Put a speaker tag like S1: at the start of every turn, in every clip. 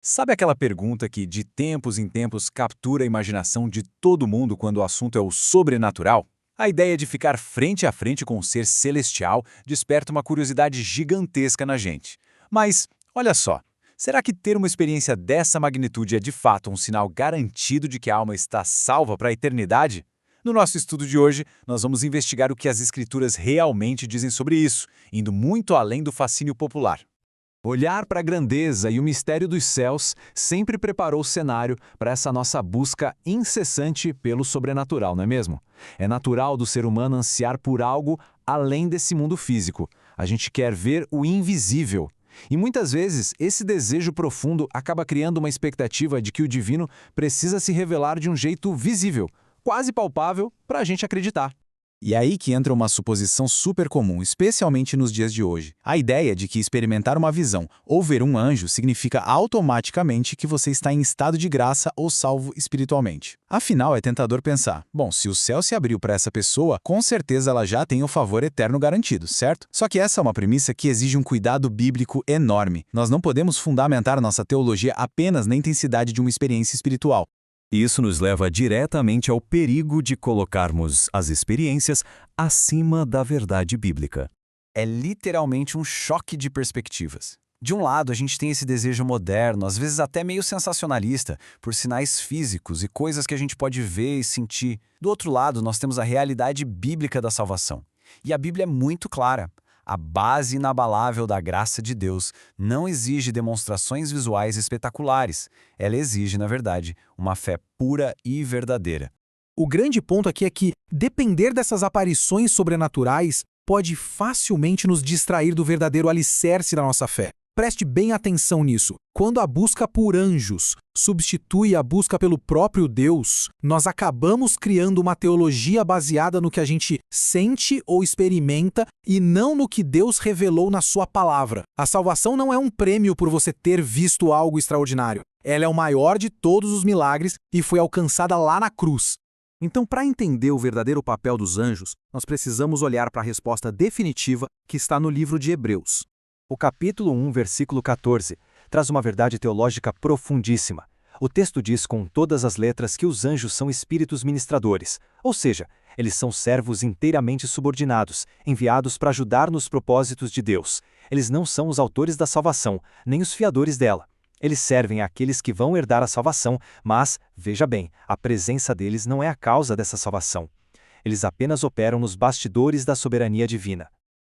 S1: Sabe aquela pergunta que, de tempos em tempos, captura a imaginação de todo mundo quando o assunto é o sobrenatural? A ideia de ficar frente a frente com um ser celestial desperta uma curiosidade gigantesca na gente. Mas, olha só, será que ter uma experiência dessa magnitude é de fato um sinal garantido de que a alma está salva para a eternidade? No nosso estudo de hoje, nós vamos investigar o que as escrituras realmente dizem sobre isso, indo muito além do fascínio popular.
S2: Olhar para a grandeza e o mistério dos céus sempre preparou o cenário para essa nossa busca incessante pelo sobrenatural, não é mesmo? É natural do ser humano ansiar por algo além desse mundo físico. A gente quer ver o invisível. E muitas vezes esse desejo profundo acaba criando uma expectativa de que o divino precisa se revelar de um jeito visível, quase palpável, para a gente acreditar.
S1: E é aí que entra uma suposição super comum, especialmente nos dias de hoje. A ideia de que experimentar uma visão ou ver um anjo significa automaticamente que você está em estado de graça ou salvo espiritualmente. Afinal, é tentador pensar, bom, se o céu se abriu para essa pessoa, com certeza ela já tem o favor eterno garantido, certo? Só que essa é uma premissa que exige um cuidado bíblico enorme. Nós não podemos fundamentar nossa teologia apenas na intensidade de uma experiência espiritual.
S3: Isso nos leva diretamente ao perigo de colocarmos as experiências acima da verdade bíblica.
S1: É literalmente um choque de perspectivas. De um lado, a gente tem esse desejo moderno, às vezes até meio sensacionalista, por sinais físicos e coisas que a gente pode ver e sentir. Do outro lado, nós temos a realidade bíblica da salvação. E a Bíblia é muito clara. A base inabalável da graça de Deus não exige demonstrações visuais espetaculares. Ela exige, na verdade, uma fé pura e verdadeira.
S4: O grande ponto aqui é que depender dessas aparições sobrenaturais pode facilmente nos distrair do verdadeiro alicerce da nossa fé. Preste bem atenção nisso. Quando a busca por anjos substitui a busca pelo próprio Deus, nós acabamos criando uma teologia baseada no que a gente sente ou experimenta e não no que Deus revelou na sua palavra. A salvação não é um prêmio por você ter visto algo extraordinário. Ela é o maior de todos os milagres e foi alcançada lá na cruz. Então, para entender o verdadeiro papel dos anjos, nós precisamos olhar para a resposta definitiva que está no livro de Hebreus.
S5: O capítulo 1, versículo 14, traz uma verdade teológica profundíssima. O texto diz com todas as letras que os anjos são espíritos ministradores, ou seja, eles são servos inteiramente subordinados, enviados para ajudar nos propósitos de Deus. Eles não são os autores da salvação, nem os fiadores dela. Eles servem àqueles que vão herdar a salvação, mas, veja bem, a presença deles não é a causa dessa salvação. Eles apenas operam nos bastidores da soberania divina.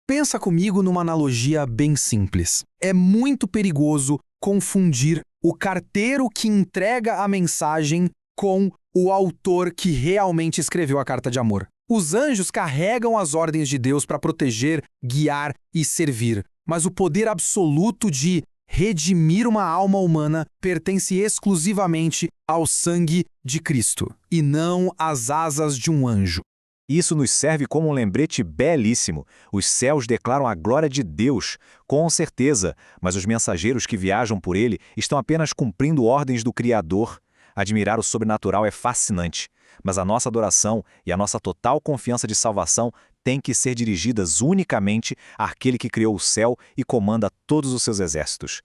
S4: Pensa comigo numa analogia bem simples. É muito perigoso confundir o carteiro que entrega a mensagem com o autor que realmente escreveu a carta de amor. Os anjos carregam as ordens de Deus para proteger, guiar e servir, mas o poder absoluto de redimir uma alma humana pertence exclusivamente ao sangue de Cristo, e não às asas de um anjo.
S6: Isso nos serve como um lembrete belíssimo. Os céus declaram a glória de Deus, com certeza, mas os mensageiros que viajam por ele estão apenas cumprindo ordens do Criador. Admirar o sobrenatural é fascinante, mas a nossa adoração e a nossa total confiança de salvação têm que ser dirigidas unicamente àquele que criou o céu e comanda todos os seus exércitos.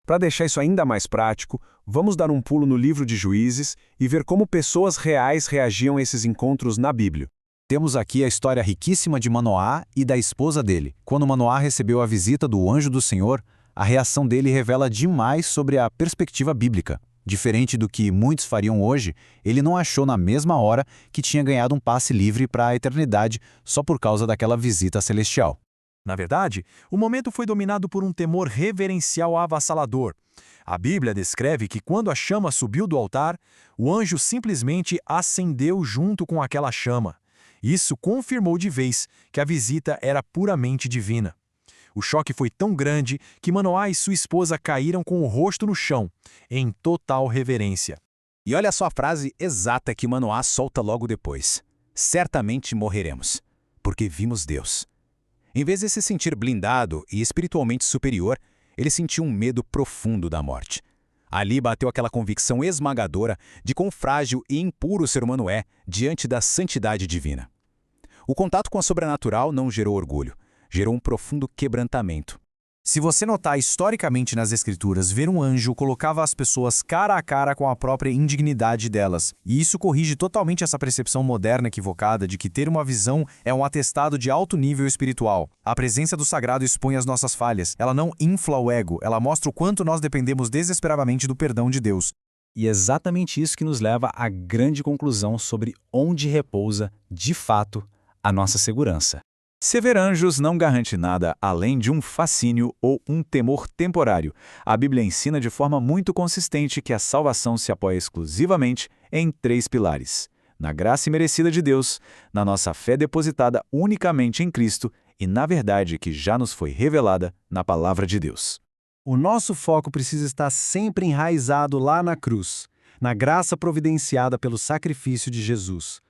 S2: Para deixar isso ainda mais prático, vamos dar um pulo no livro de Juízes e ver como pessoas reais reagiam a esses encontros na Bíblia.
S1: Temos aqui a história riquíssima de Manoá e da esposa dele. Quando Manoá recebeu a visita do anjo do Senhor, a reação dele revela demais sobre a perspectiva bíblica. Diferente do que muitos fariam hoje, ele não achou na mesma hora que tinha ganhado um passe livre para a eternidade só por causa daquela visita celestial.
S7: Na verdade, o momento foi dominado por um temor reverencial avassalador. A Bíblia descreve que quando a chama subiu do altar, o anjo simplesmente acendeu junto com aquela chama. Isso confirmou de vez que a visita era puramente divina. O choque foi tão grande que Manoá e sua esposa caíram com o rosto no chão, em total reverência.
S6: E olha só a frase exata que Manoá solta logo depois. Certamente morreremos, porque vimos Deus. Em vez de se sentir blindado e espiritualmente superior, ele sentiu um medo profundo da morte. Ali bateu aquela convicção esmagadora de quão frágil e impuro o ser humano é diante da santidade divina. O contato com a sobrenatural não gerou orgulho, gerou um profundo quebrantamento.
S4: Se você notar historicamente nas Escrituras, ver um anjo colocava as pessoas cara a cara com a própria indignidade delas. E isso corrige totalmente essa percepção moderna equivocada de que ter uma visão é um atestado de alto nível espiritual. A presença do sagrado expõe as nossas falhas. Ela não infla o ego, ela mostra o quanto nós dependemos desesperadamente do perdão de Deus.
S1: E é exatamente isso que nos leva à grande conclusão sobre onde repousa, de fato, a nossa segurança.
S6: Se ver anjos não garante nada além de um fascínio ou um temor temporário. A Bíblia ensina de forma muito consistente que a salvação se apoia exclusivamente em 3 pilares: na graça imerecida de Deus, na nossa fé depositada unicamente em Cristo e na verdade que já nos foi revelada na Palavra de Deus.
S5: O nosso foco precisa estar sempre enraizado lá na cruz, na graça providenciada pelo sacrifício de Jesus.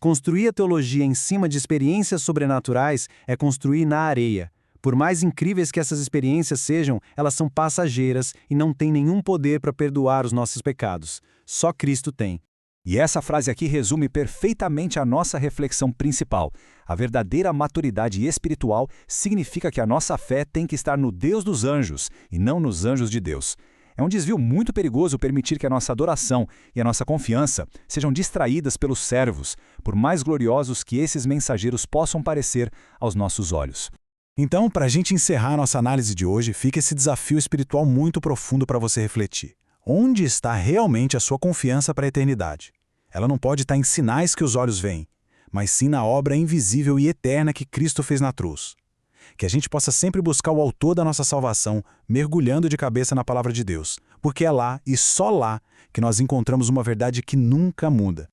S5: Construir a teologia em cima de experiências sobrenaturais é construir na areia. Por mais incríveis que essas experiências sejam, elas são passageiras e não têm nenhum poder para perdoar os nossos pecados. Só Cristo tem.
S6: E essa frase aqui resume perfeitamente a nossa reflexão principal. A verdadeira maturidade espiritual significa que a nossa fé tem que estar no Deus dos anjos e não nos anjos de Deus. É um desvio muito perigoso permitir que a nossa adoração e a nossa confiança sejam distraídas pelos servos, por mais gloriosos que esses mensageiros possam parecer aos nossos olhos.
S4: Então, para a gente encerrar nossa análise de hoje, fica esse desafio espiritual muito profundo para você refletir. Onde está realmente a sua confiança para a eternidade? Ela não pode estar em sinais que os olhos veem, mas sim na obra invisível e eterna que Cristo fez na cruz. Que a gente possa sempre buscar o autor da nossa salvação, mergulhando de cabeça na palavra de Deus, porque é lá e só lá que nós encontramos uma verdade que nunca muda.